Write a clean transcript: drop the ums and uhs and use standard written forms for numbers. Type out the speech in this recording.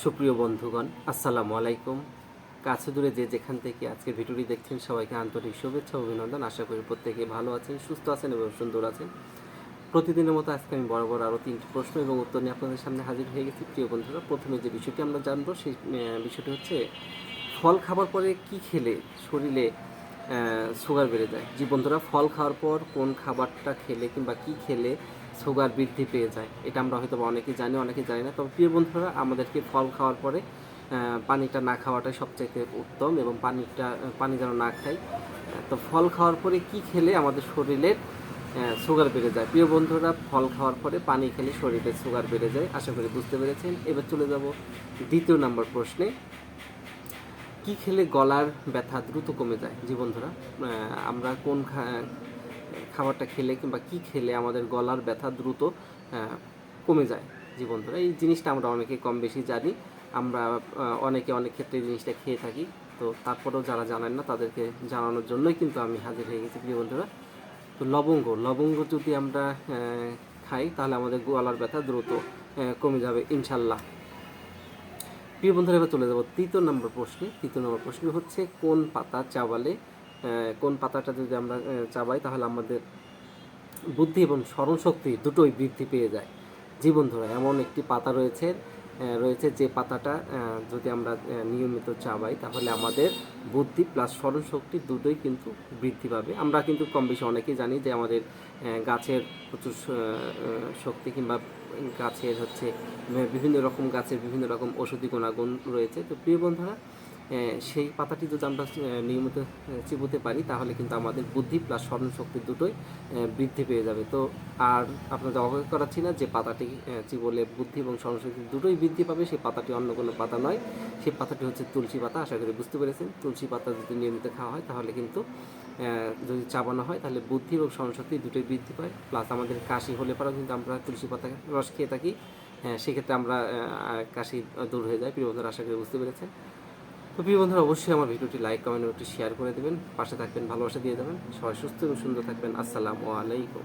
সুপ্রিয় বন্ধুগণ, আসসালামু আলাইকুম। কাছে দূরে যে যেখান থেকে আজকে ভিডিওটি দেখছেন সবাইকে আন্তরিক শুভেচ্ছা ও অভিনন্দন। আশা করি প্রত্যেকে ভালো আছেন, সুস্থ আছেন এবং সুন্দর আছেন। প্রতিদিনের মতো আজকে আমি বরাবর আরও 3টি প্রশ্ন এবং উত্তর নিয়ে আপনাদের সামনে হাজির হয়ে গেছি। প্রিয় বন্ধুরা, প্রথমে যে বিষয়টি আমরা জানবো সেই বিষয়টি হচ্ছে ফল খাবার পরে কি খেলে শরীরে সুগার বেড়ে যায়। জি বন্ধুরা, ফল খাওয়ার পর কোন খাবারটা খেলে কিংবা কি খেলে সুগার বৃদ্ধি পেয়ে যায়, এটা আমরা হয়তো অনেকেই জানি, অনেকেই জানি না। তবে প্রিয় বন্ধুরা, আমাদেরকে ফল খাওয়ার পরে পানিটা না খাওয়াটাই সবচাইতে উত্তম এবং পানি যেন না খাই। তো ফল খাওয়ার পরে কি খেলে আমাদের শরীরের সুগার বেড়ে যায়? প্রিয় বন্ধুরা, ফল খাওয়ার পরে পানি খেলে শরীরে সুগার বেড়ে যায়। আশা করি বুঝতে পেরেছেন। এবার চলে যাব দ্বিতীয় নম্বর প্রশ্নে। কি খেলে গলার ব্যথা দ্রুত কমে যায়? জি বন্ধুরা, আমরা কোন খাবারটা খেলে কিংবা কি খেলে আমাদের গলার ব্যথা দ্রুত কমে যায়? জি বন্ধুরা, এই জিনিসটা আমরা অনেকে কম বেশি জানি। আমরা অনেকে অনেক ক্ষেত্রে এই জিনিসটা খেয়ে থাকি। তো তারপরেও যারা জানেন না তাদেরকে জানানোর জন্যই কিন্তু আমি হাজির হয়ে গেছি প্রিয় বন্ধুরা। তো লবঙ্গ যদি আমরা খাই তাহলে আমাদের গলার ব্যথা দ্রুত কমে যাবে ইনশাল্লাহ। প্রিয় বন্ধুরা, এবার চলে যাব তৃতীয় নম্বর প্রশ্নে। তৃতীয় নম্বর প্রশ্ন হচ্ছে কোন পাতা চাবালে কোন পাতাটা যদি আমরা চাবাই তাহলে আমাদের বুদ্ধি এবং স্মরণশক্তি দুটোই বৃদ্ধি পেয়ে যায়। জি বন্ধুরা, এমন একটি পাতা রয়েছে যে পাতাটা যদি আমরা নিয়মিত চাবাই তাহলে আমাদের বুদ্ধি প্লাস স্মরণশক্তি দুটোই কিন্তু বৃদ্ধি পাবে। আমরা কিন্তু কম বেশি অনেকেই জানি যে আমাদের গাছের প্রচুর শক্তি কিংবা গাছের হচ্ছে বিভিন্ন রকম গাছের বিভিন্ন রকম ঔষধি গুণাগুণ রয়েছে। তো প্রিয় বন্ধুরা, সেই পাতাটি যদি আমরা নিয়মিত চিবোতে পারি তাহলে কিন্তু আমাদের বুদ্ধি প্লাস স্মরণশক্তি দুটোই বৃদ্ধি পেয়ে যাবে। তো আর আপনাদের অবগত করাচ্ছি না যে পাতাটি চিবোলে বুদ্ধি এবং স্মরণশক্তি দুটোই বৃদ্ধি পাবে, সেই পাতাটি অন্য কোনো পাতা নয়, সেই পাতাটি হচ্ছে তুলসী পাতা। আশা করি বুঝতে পেরেছেন। তুলসী পাতা যদি নিয়মিত খাওয়া হয় তাহলে কিন্তু যদি চাবানো হয় তাহলে বুদ্ধি এবং স্মরণশক্তি দুটোই বৃদ্ধি পায়। প্লাস আমাদের কাশি হলে পরেও কিন্তু আমরা তুলসী পাতা রস খেয়ে থাকি, সেক্ষেত্রে আমরা কাশি দূর হয়ে যায়। প্রিয় বন্ধুরা, আশা করি বুঝতে পেরেছেন। তো প্রিয় বন্ধুরা, অবশ্যই আমার ভিডিওটি লাইক, কমেন্ট এবং একটি শেয়ার করে দেবেন, পাশে থাকবেন, ভালোবাসা দিয়ে দেবেন। সবাই সুস্থ এবং সুন্দর থাকবেন। আসসালামু আলাইকুম।